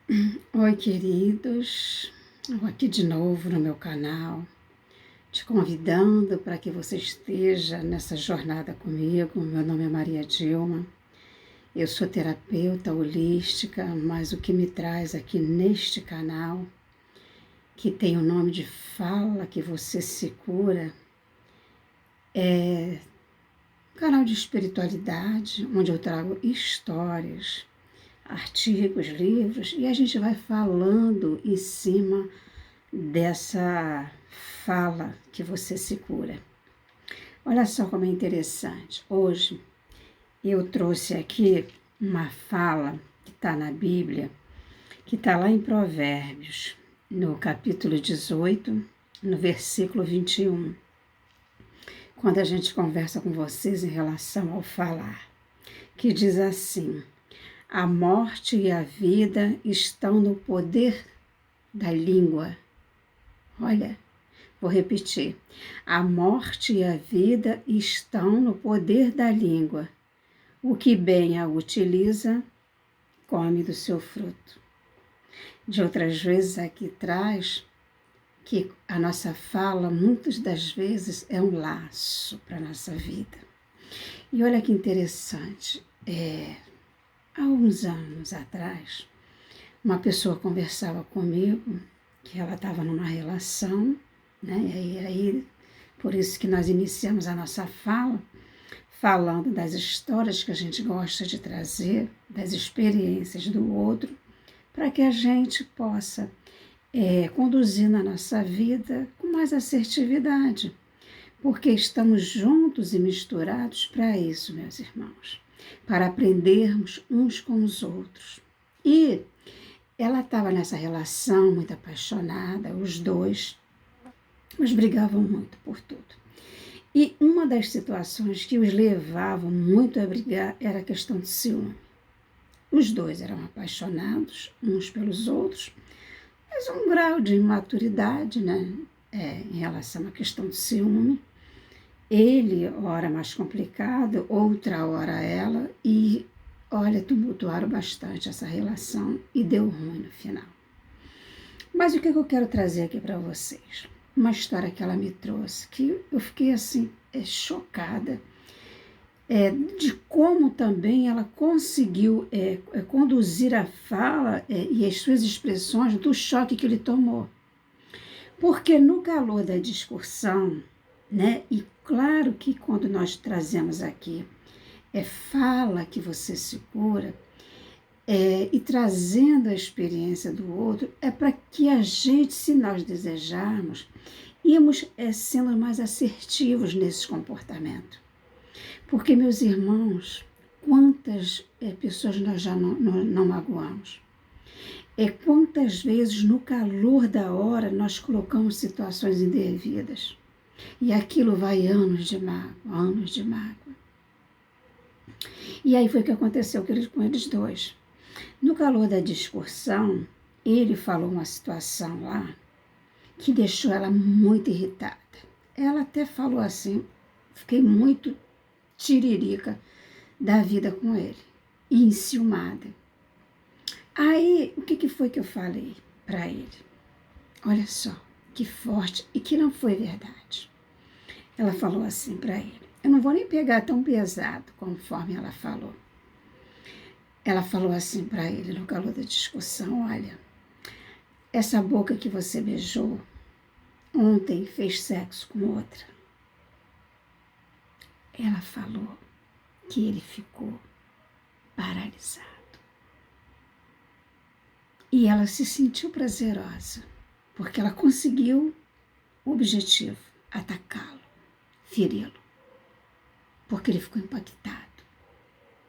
Oi, queridos, eu aqui de novo no meu canal, te convidando para que você esteja nessa jornada comigo. Meu nome é Maria Dilma, eu sou terapeuta holística, mas o que me traz aqui neste canal, que tem o nome de Fala que Você Se Cura, é um canal de espiritualidade, onde eu trago histórias, artigos, livros, e a gente vai falando em cima dessa fala que você se cura. Olha só como é interessante. Hoje eu trouxe aqui uma fala que está na Bíblia, que está lá em Provérbios, no capítulo 18, no versículo 21, quando a gente conversa com vocês em relação ao falar, que diz assim: a morte e a vida estão no poder da língua. Olha, vou repetir. A morte e a vida estão no poder da língua. O que bem a utiliza, come do seu fruto. De outras vezes aqui traz que a nossa fala, muitas das vezes, é um laço para a nossa vida. E olha que interessante, há uns anos atrás, uma pessoa conversava comigo que ela estava numa relação, né? E aí, por isso que nós iniciamos a nossa fala, falando das histórias que a gente gosta de trazer, das experiências do outro, para que a gente possa conduzir na nossa vida com mais assertividade, porque estamos juntos e misturados para isso, meus irmãos, para aprendermos uns com os outros. E ela estava nessa relação muito apaixonada, os dois, mas brigavam muito por tudo. E uma das situações que os levavam muito a brigar era a questão de ciúme. Os dois eram apaixonados uns pelos outros, mas um grau de imaturidade, né, em relação à questão de ciúme. Ele, hora mais complicado, outra hora ela, e olha, tumultuaram bastante essa relação e deu ruim no final. Mas o que eu quero trazer aqui para vocês? Uma história que ela me trouxe, que eu fiquei assim, chocada, de como também ela conseguiu conduzir a fala e as suas expressões do choque que ele tomou. Porque no calor da discussão, né, e claro que quando nós trazemos aqui fala que você se cura, e trazendo a experiência do outro, para que a gente, se nós desejarmos, íamos sendo mais assertivos nesse comportamento. Porque, meus irmãos, quantas pessoas nós já não magoamos? Quantas vezes no calor da hora nós colocamos situações indevidas? E aquilo vai anos de mágoa, anos de mágoa. E aí foi o que aconteceu com eles dois. No calor da discussão, ele falou uma situação lá que deixou ela muito irritada. Ela até falou assim, fiquei muito tiririca da vida com ele, e enciumada. Aí, o que foi que eu falei para ele? Olha só, que forte, e que não foi verdade. Ela falou assim para ele, eu não vou nem pegar tão pesado conforme ela falou. Ela falou assim para ele no calor da discussão, olha, essa boca que você beijou ontem fez sexo com outra. Ela falou que ele ficou paralisado. E ela se sentiu prazerosa, porque ela conseguiu o objetivo, atacá-lo, feri-lo, porque ele ficou impactado,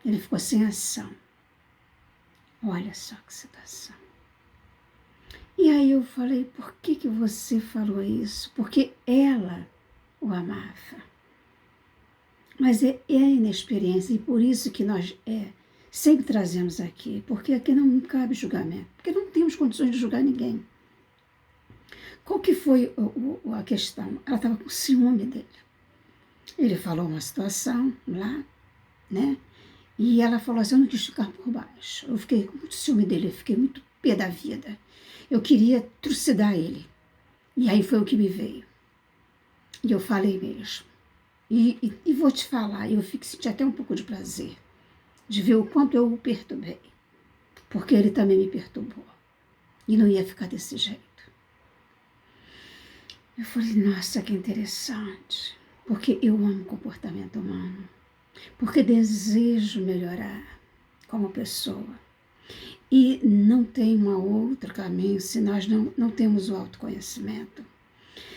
ele ficou sem ação. Olha só que situação. E aí eu falei, por que você falou isso? Porque ela o amava. Mas é a inexperiência, e por isso que nós sempre trazemos aqui, porque aqui não cabe julgamento, porque não temos condições de julgar ninguém. Qual que foi a questão? Ela estava com ciúme dele. Ele falou uma situação lá, né? E ela falou assim, eu não quis ficar por baixo. Eu fiquei com muito ciúme dele, eu fiquei muito pé da vida. Eu queria trucidar ele. E aí foi o que me veio. E eu falei mesmo. E vou te falar, eu senti até um pouco de prazer de ver o quanto eu o perturbei. Porque ele também me perturbou. E não ia ficar desse jeito. Eu falei, nossa, que interessante. Porque eu amo o comportamento humano. Porque desejo melhorar como pessoa. E não tem uma outro caminho se nós não temos o autoconhecimento.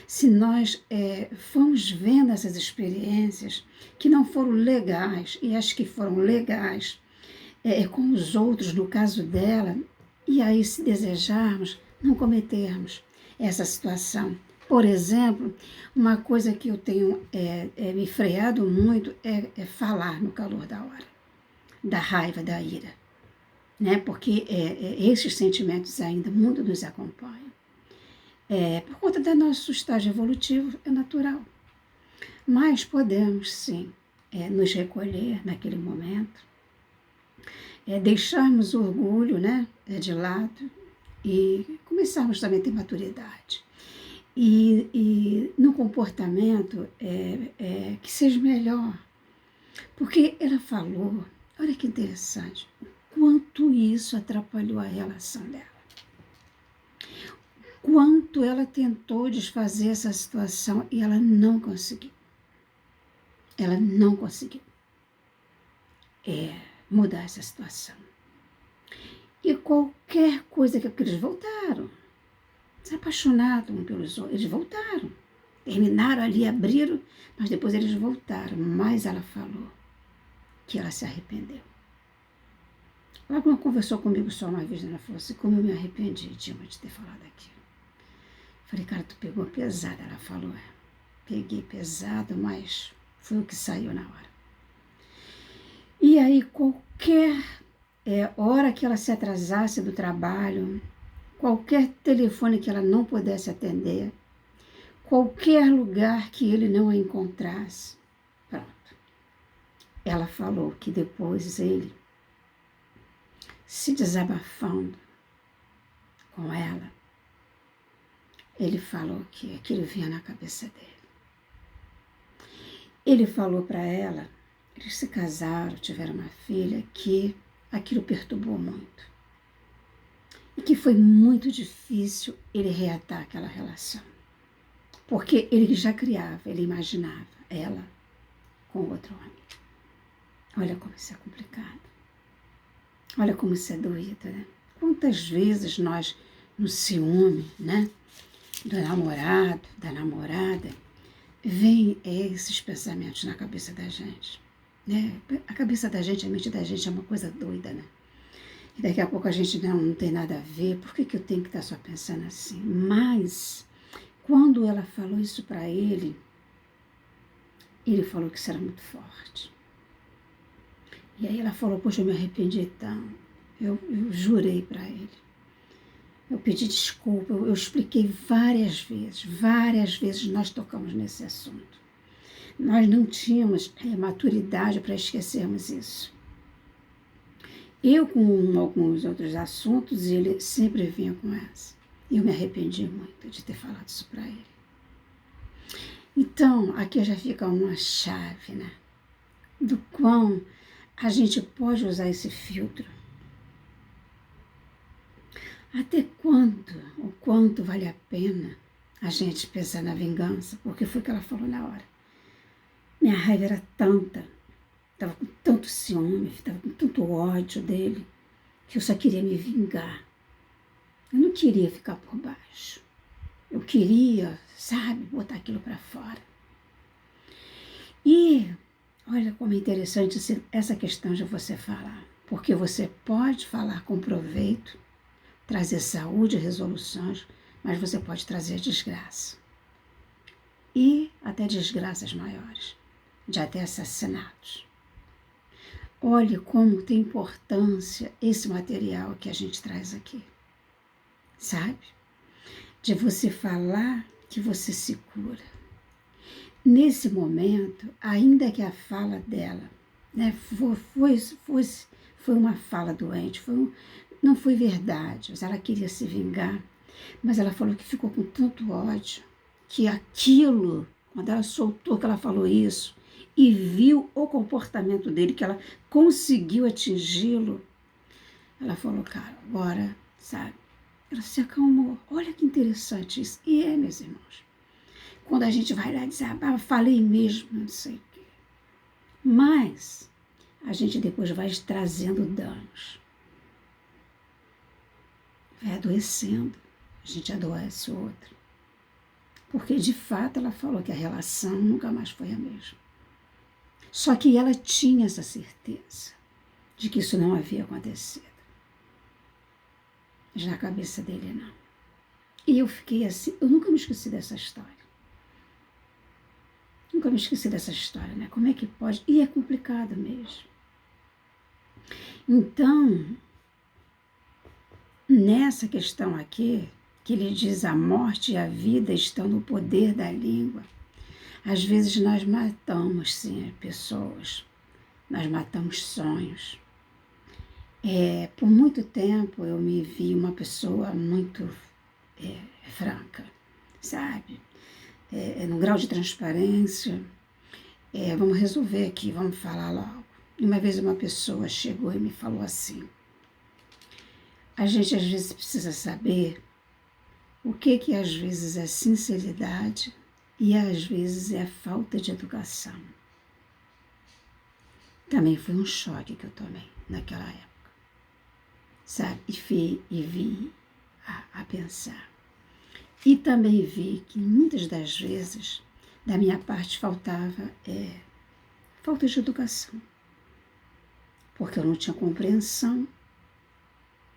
Se nós formos vendo essas experiências que não foram legais, e as que foram legais com os outros, no caso dela, e aí se desejarmos, não cometermos essa situação. Por exemplo, uma coisa que eu tenho me freado muito é falar no calor da hora, da raiva, da ira, né? Porque esses sentimentos ainda muito nos acompanham. Por conta do nosso estágio evolutivo, é natural. Mas podemos, sim, nos recolher naquele momento, deixarmos o orgulho, né, de lado e começarmos também a ter maturidade. E no comportamento que seja melhor. Porque ela falou, olha que interessante, o quanto isso atrapalhou a relação dela. Quanto ela tentou desfazer essa situação e ela não conseguiu. Ela não conseguiu mudar essa situação. E qualquer coisa que eles voltaram, se apaixonaram um pelos outros, eles voltaram. Terminaram ali, abriram, mas depois eles voltaram. Mas ela falou que ela se arrependeu. Ela não conversou comigo só uma vez, ela falou assim, como eu me arrependi, Dilma, de ter falado aquilo. Falei, cara, tu pegou pesado. Ela falou, peguei pesado, mas foi o que saiu na hora. E aí, qualquer hora que ela se atrasasse do trabalho, qualquer telefone que ela não pudesse atender, qualquer lugar que ele não a encontrasse, pronto. Ela falou que depois ele, se desabafando com ela, ele falou que aquilo vinha na cabeça dele. Ele falou para ela, eles se casaram, tiveram uma filha, que aquilo perturbou muito. E que foi muito difícil ele reatar aquela relação. Porque ele já criava, ele imaginava ela com outro homem. Olha como isso é complicado. Olha como isso é doído, né? Quantas vezes nós, no ciúme, né? Do namorado, da namorada, vem esses pensamentos na cabeça da gente, né? A cabeça da gente, a mente da gente é uma coisa doida, né? E daqui a pouco a gente não tem nada a ver, por que eu tenho que estar só pensando assim? Mas, quando ela falou isso para ele falou que isso era muito forte. E aí ela falou, poxa, eu me arrependi tanto. Eu jurei para ele. Eu pedi desculpa, eu expliquei várias vezes nós tocamos nesse assunto. Nós não tínhamos maturidade para esquecermos isso. Eu com alguns outros assuntos, ele sempre vinha com essa. E eu me arrependi muito de ter falado isso para ele. Então, aqui já fica uma chave, né? Do quão a gente pode usar esse filtro. Até o quanto vale a pena a gente pensar na vingança, porque foi o que ela falou na hora. Minha raiva era tanta, estava com tanto ciúme, estava com tanto ódio dele, que eu só queria me vingar. Eu não queria ficar por baixo. Eu queria, sabe, botar aquilo para fora. E olha como é interessante essa questão de você falar, porque você pode falar com proveito, trazer saúde e resoluções, mas você pode trazer desgraça. E até desgraças maiores, de até assassinatos. Olhe como tem importância esse material que a gente traz aqui, sabe? De você falar que você se cura. Nesse momento, ainda que a fala dela, né, foi uma fala doente, não foi verdade, mas ela queria se vingar. Mas ela falou que ficou com tanto ódio, que aquilo, quando ela soltou que ela falou isso, e viu o comportamento dele, que ela conseguiu atingi-lo, ela falou, cara, agora, sabe? Ela se acalmou. Olha que interessante isso. E meus irmãos, quando a gente vai lá desabar, falei mesmo, não sei o quê. Mas a gente depois vai trazendo danos. Vai adoecendo. A gente adoece o outro. Porque, de fato, ela falou que a relação nunca mais foi a mesma. Só que ela tinha essa certeza de que isso não havia acontecido. Mas na cabeça dele, não. E eu fiquei assim, eu nunca me esqueci dessa história. Nunca me esqueci dessa história, né? Como é que pode? E é complicado mesmo. Então, nessa questão aqui, que ele diz a morte e a vida estão no poder da língua, às vezes nós matamos, sim, pessoas. Nós matamos sonhos. Por muito tempo eu me vi uma pessoa muito franca, sabe? No grau de transparência, vamos resolver aqui, vamos falar logo. E uma vez uma pessoa chegou e me falou assim, a gente às vezes precisa saber o que às vezes é sinceridade e às vezes é falta de educação. Também foi um choque que eu tomei naquela época, sabe? E vi a pensar. E também vi que muitas das vezes, da minha parte, faltava falta de educação. Porque eu não tinha compreensão,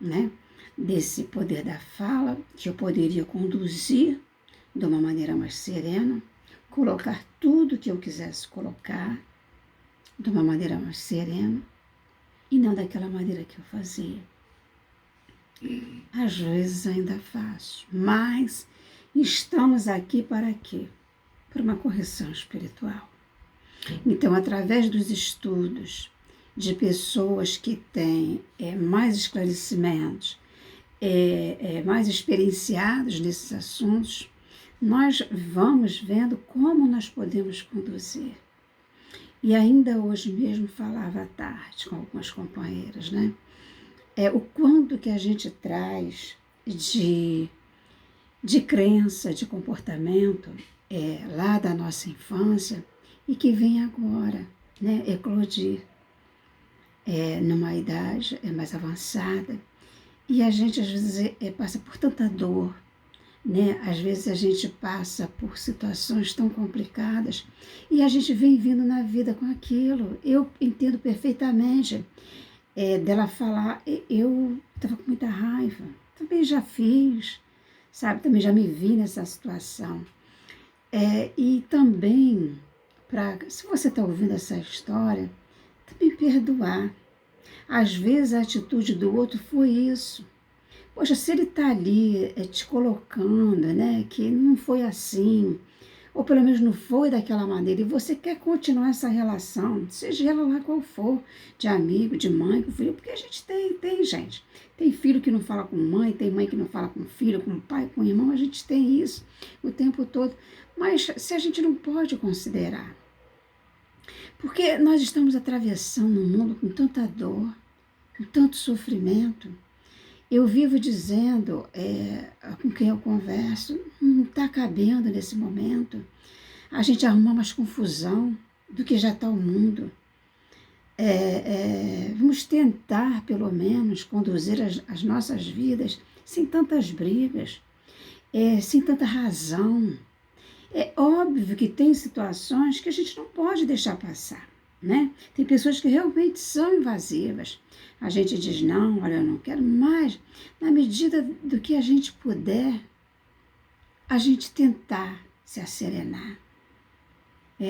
né, desse poder da fala, que eu poderia conduzir de uma maneira mais serena, colocar tudo que eu quisesse colocar de uma maneira mais serena e não daquela maneira que eu fazia. Às vezes ainda faço, mas estamos aqui para quê? Para uma correção espiritual. Então, através dos estudos de pessoas que têm mais esclarecimentos, mais experienciados nesses assuntos, nós vamos vendo como nós podemos conduzir. E ainda hoje mesmo falava à tarde com algumas companheiras, né? O quanto que a gente traz de crença, de comportamento lá da nossa infância e que vem agora, né, eclodir numa idade mais avançada. E a gente às vezes passa por tanta dor, né? Às vezes a gente passa por situações tão complicadas e a gente vem vindo na vida com aquilo. Eu entendo perfeitamente dela falar, eu estava com muita raiva, também já fiz, sabe? Também já me vi nessa situação. E também, se você está ouvindo essa história, também perdoar. Às vezes a atitude do outro foi isso. Poxa, se ele está ali te colocando, né, que não foi assim, ou pelo menos não foi daquela maneira, e você quer continuar essa relação, seja ela lá qual for, de amigo, de mãe, com filho, porque a gente tem gente. Tem filho que não fala com mãe, tem mãe que não fala com filho, com pai, com irmão, a gente tem isso o tempo todo. Mas se a gente não pode considerar, porque nós estamos atravessando um mundo com tanta dor, com tanto sofrimento. Eu vivo dizendo, com quem eu converso, não está cabendo nesse momento a gente arrumar mais confusão do que já está o mundo. Vamos tentar, pelo menos, conduzir as nossas vidas sem tantas brigas, sem tanta razão. É óbvio que tem situações que a gente não pode deixar passar, né? Tem pessoas que realmente são invasivas. A gente diz, não, olha, eu não quero mais. Na medida do que a gente puder, a gente tentar se asserenar.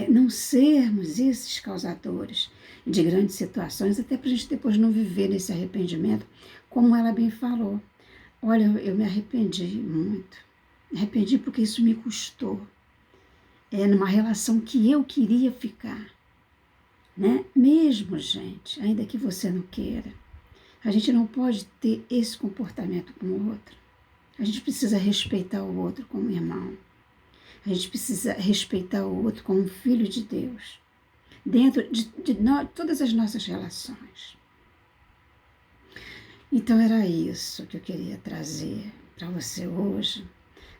Não sermos esses causadores de grandes situações, até para a gente depois não viver nesse arrependimento, como ela bem falou. Olha, eu me arrependi muito. Me arrependi porque isso me custou. Numa relação que eu queria ficar. Né? Mesmo, gente, ainda que você não queira, A gente não pode ter esse comportamento com o outro. A gente precisa respeitar o outro como irmão. A gente precisa respeitar o outro como filho de Deus. Dentro de todas as nossas relações. Então era isso que eu queria trazer para você hoje,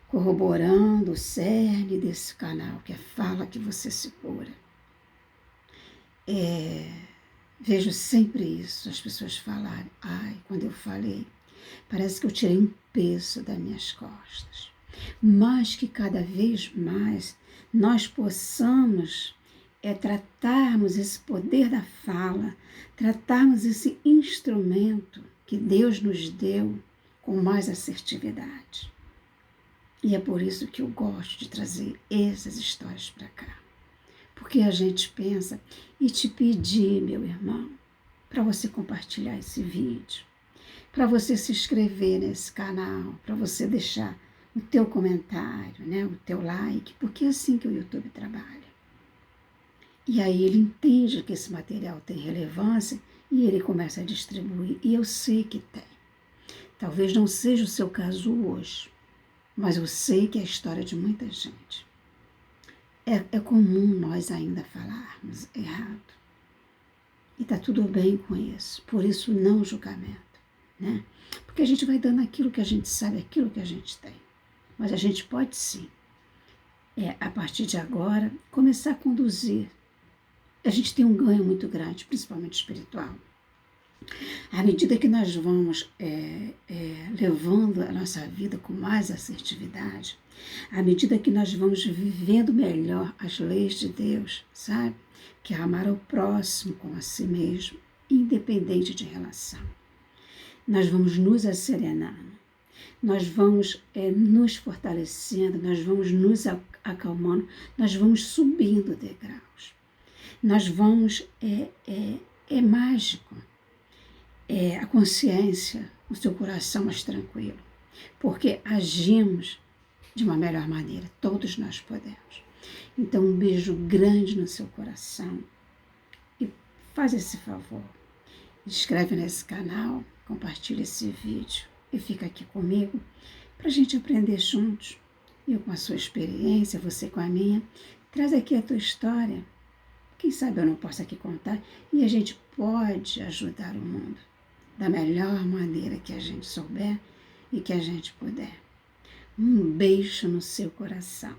corroborando o cerne desse canal, que é Fala que Você Se Cura. Vejo sempre isso, as pessoas falarem, ai, quando eu falei, parece que eu tirei um peso das minhas costas. Mas que cada vez mais nós possamos tratarmos esse poder da fala, tratarmos esse instrumento que Deus nos deu com mais assertividade. E é por isso que eu gosto de trazer essas histórias para cá. Porque a gente pensa e te pedir, meu irmão, para você compartilhar esse vídeo, para você se inscrever nesse canal, para você deixar o teu comentário, né, o teu like, porque é assim que o YouTube trabalha. E aí ele entende que esse material tem relevância e ele começa a distribuir. E eu sei que tem. Talvez não seja o seu caso hoje, mas eu sei que é a história de muita gente. É comum nós ainda falarmos errado. E está tudo bem com isso. Por isso, não julgamento, né? Porque a gente vai dando aquilo que a gente sabe, aquilo que a gente tem. Mas a gente pode sim, a partir de agora, começar a conduzir. A gente tem um ganho muito grande, principalmente espiritual. À medida que nós vamos levando a nossa vida com mais assertividade, à medida que nós vamos vivendo melhor as leis de Deus, sabe? Que é amar ao próximo como a si mesmo, independente de relação. Nós vamos nos asserenando, nós vamos nos fortalecendo, nós vamos nos acalmando, nós vamos subindo degraus. Nós vamos, é mágico, a consciência, o seu coração mais tranquilo, porque agimos de uma melhor maneira, todos nós podemos. Então, um beijo grande no seu coração e faz esse favor, inscreve nesse canal, compartilha esse vídeo e fica aqui comigo para a gente aprender juntos, eu com a sua experiência, você com a minha, traz aqui a tua história. Quem sabe eu não posso aqui contar e a gente pode ajudar o mundo da melhor maneira que a gente souber e que a gente puder. Um beijo no seu coração.